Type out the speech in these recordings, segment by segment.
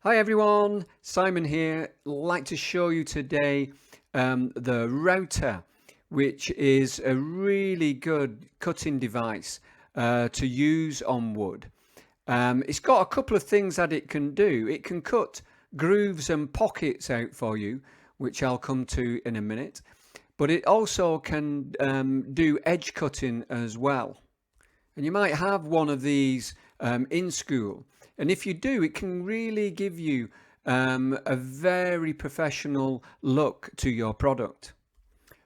Hi everyone, Simon here. Like to show you today the router, which is a really good cutting device to use on wood. It's got a couple of things that it can do. It can cut grooves and pockets out for you, which I'll come to in a minute. But it also can do edge cutting as well. And you might have one of these in school. And if you do, it can really give you a very professional look to your product.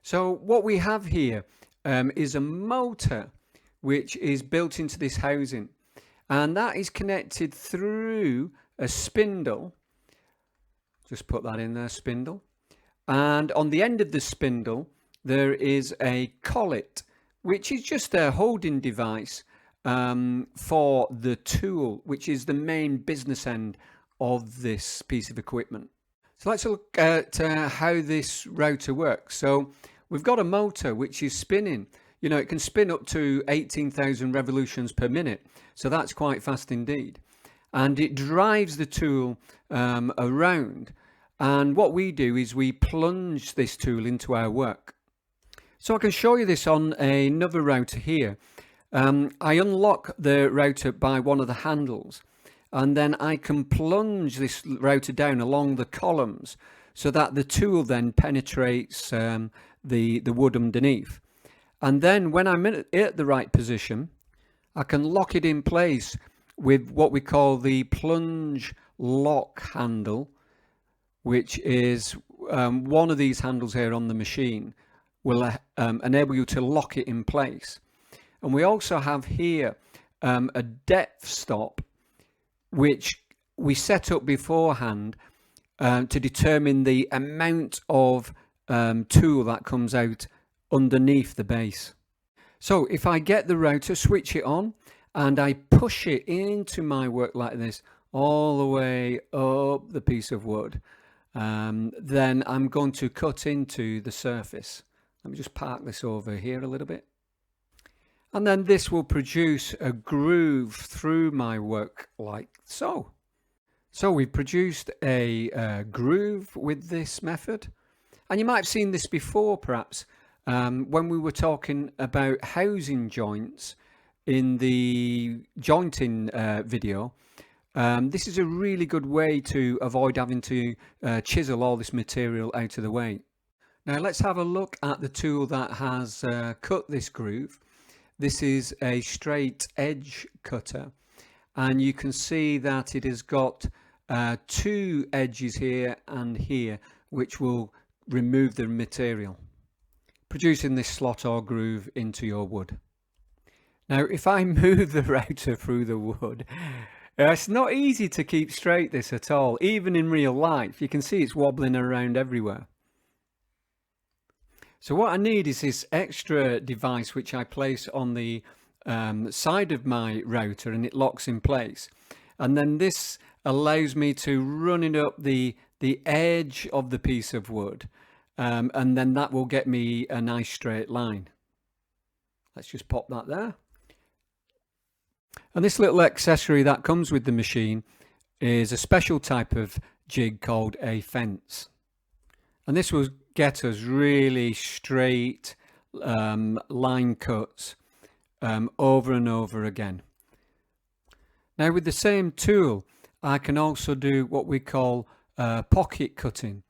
So what we have here is a motor which is built into this housing. And that is connected through a spindle. Just put that in there, spindle. And on the end of the spindle, there is a collet, which is just a holding device for the tool, which is the main business end of this piece of equipment. So let's look at how this router works. So we've got a motor which is spinning. You know, it can spin up to 18,000 revolutions per minute. So that's quite fast indeed. And it drives the tool around. And what we do is we plunge this tool into our work. So I can show you this on another router here. I unlock the router by one of the handles, and then I can plunge this router down along the columns so that the tool then penetrates the wood underneath. And then when I'm at the right position, I can lock it in place with what we call the plunge lock handle, which is one of these handles here on the machine will enable you to lock it in place. And we also have here a depth stop, which we set up beforehand to determine the amount of tool that comes out underneath the base. So if I get the router, switch it on, and I push it into my work like this, all the way up the piece of wood, then I'm going to cut into the surface. Let me just park this over here a little bit. And then this will produce a groove through my work like so. So we've produced a groove with this method. And you might have seen this before perhaps when we were talking about housing joints in the jointing video. This is a really good way to avoid having to chisel all this material out of the way. Now let's have a look at the tool that has cut this groove. This is a straight edge cutter, and you can see that it has got two edges here and here, which will remove the material, producing this slot or groove into your wood. Now if I move the router through the wood, it's not easy to keep straight this at all, even in real life. You can see it's wobbling around everywhere. So what I need is this extra device which I place on the side of my router, and it locks in place. And then this allows me to run it up the edge of the piece of wood, and then that will get me a nice straight line. Let's just pop that there. And this little accessory that comes with the machine is a special type of jig called a fence. And this will get us really straight line cuts over and over again. Now with the same tool, I can also do what we call pocket cutting,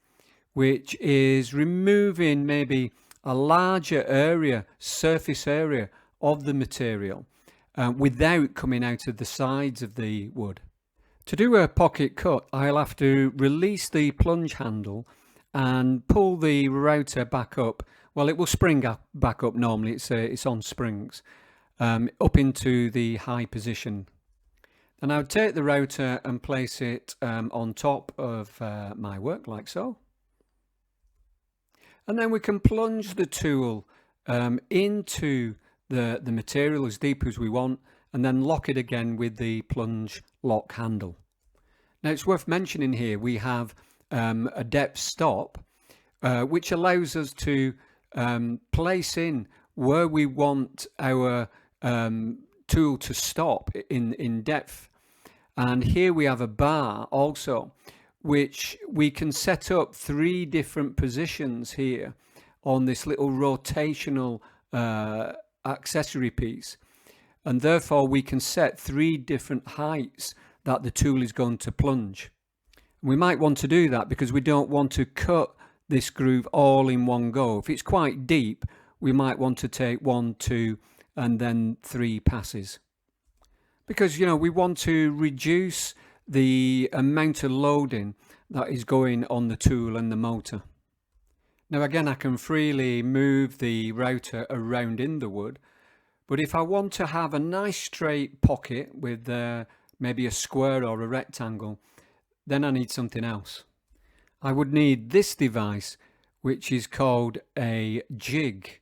which is removing maybe a larger area, surface area of the material without coming out of the sides of the wood. To do a pocket cut, I'll have to release the plunge handle and pull the router back up. Well, it will spring back up normally, it's on springs, up into the high position. And I would take the router and place it on top of my work like so. And then we can plunge the tool into the material as deep as we want, and then lock it again with the plunge lock handle. Now it's worth mentioning here we have a depth stop, which allows us to place in where we want our tool to stop in depth. And here we have a bar also, which we can set up 3 different positions here on this little rotational accessory piece. And therefore we can set 3 different heights that the tool is going to plunge. We might want to do that because we don't want to cut this groove all in one go. If it's quite deep, we might want to take 1, 2, and then 3 passes. Because, you know, we want to reduce the amount of loading that is going on the tool and the motor. Now again, I can freely move the router around in the wood, but if I want to have a nice straight pocket with maybe a square or a rectangle, then I need something else. I would need this device, which is called a jig.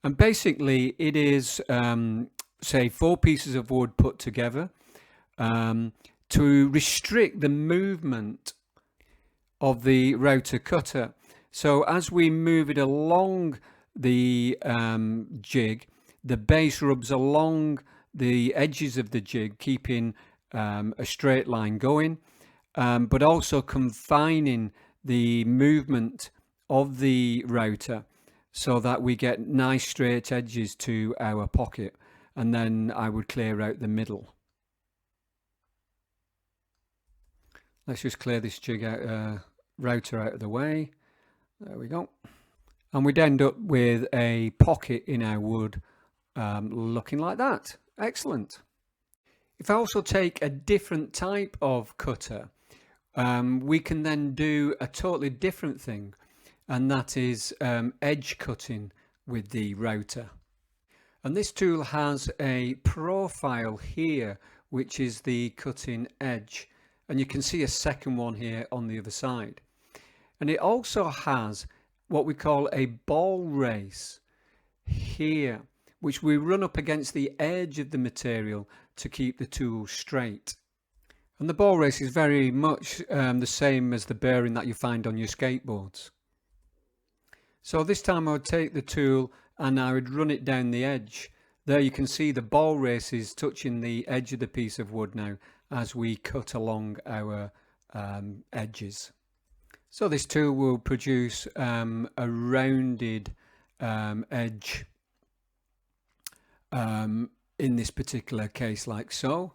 And basically it is, say, 4 pieces of wood put together to restrict the movement of the router cutter. So as we move it along the jig, the base rubs along the edges of the jig, keeping a straight line going, but also confining the movement of the router so that we get nice straight edges to our pocket. And then I would clear out the middle. Let's just clear this jig out, router out of the way. There we go. And we'd end up with a pocket in our wood looking like that. Excellent. If I also take a different type of cutter, we can then do a totally different thing, and that is edge cutting with the router. And this tool has a profile here, which is the cutting edge, and you can see a second one here on the other side. And it also has what we call a ball race here, which we run up against the edge of the material to keep the tool straight. And the ball race is very much the same as the bearing that you find on your skateboards. So this time I would take the tool and I would run it down the edge. There you can see the ball race is touching the edge of the piece of wood now as we cut along our edges. So this tool will produce a rounded edge in this particular case, like so.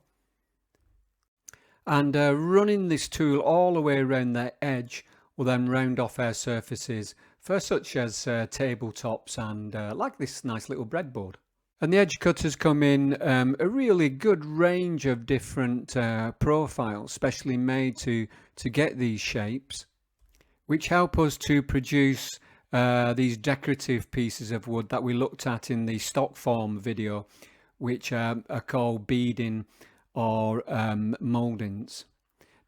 And running this tool all the way around that edge will then round off our surfaces for such as tabletops and like this nice little breadboard. And the edge cutters come in a really good range of different profiles, specially made to get these shapes, which help us to produce these decorative pieces of wood that we looked at in the stock form video, which are called beading or mouldings.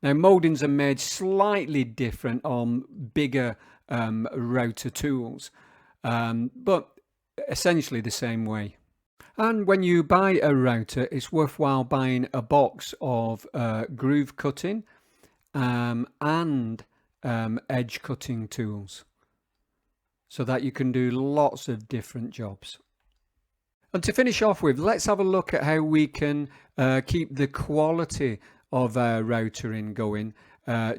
Now mouldings are made slightly different on bigger router tools, but essentially the same way. And when you buy a router, it's worthwhile buying a box of groove cutting and edge cutting tools so that you can do lots of different jobs. And to finish off with, let's have a look at how we can keep the quality of our routering going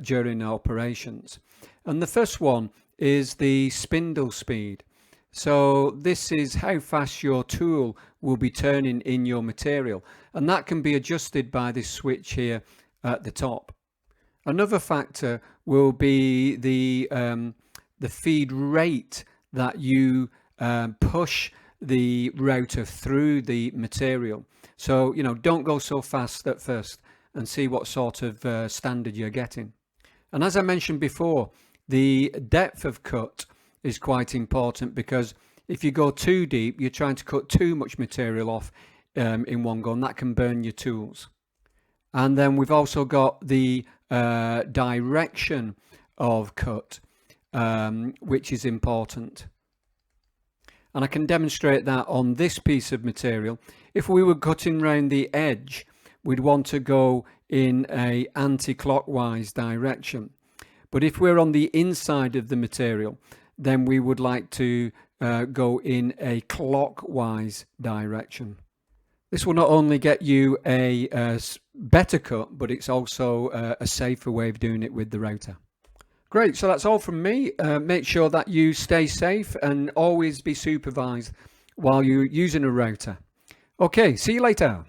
during operations. And the first one is the spindle speed. So this is how fast your tool will be turning in your material, and that can be adjusted by this switch here at the top. Another factor will be the feed rate that you push the router through the material. So, you know, don't go so fast at first and see what sort of standard you're getting. And as I mentioned before, the depth of cut is quite important, because if you go too deep, you're trying to cut too much material off in one go, and that can burn your tools. And then we've also got the direction of cut, which is important. And I can demonstrate that on this piece of material. If we were cutting around the edge, we'd want to go in a anti-clockwise direction. But if we're on the inside of the material, then we would like to go in a clockwise direction. This will not only get you a, better cut, but it's also a safer way of doing it with the router. Great, so that's all from me. Make sure that you stay safe and always be supervised while you're using a router. Okay, see you later.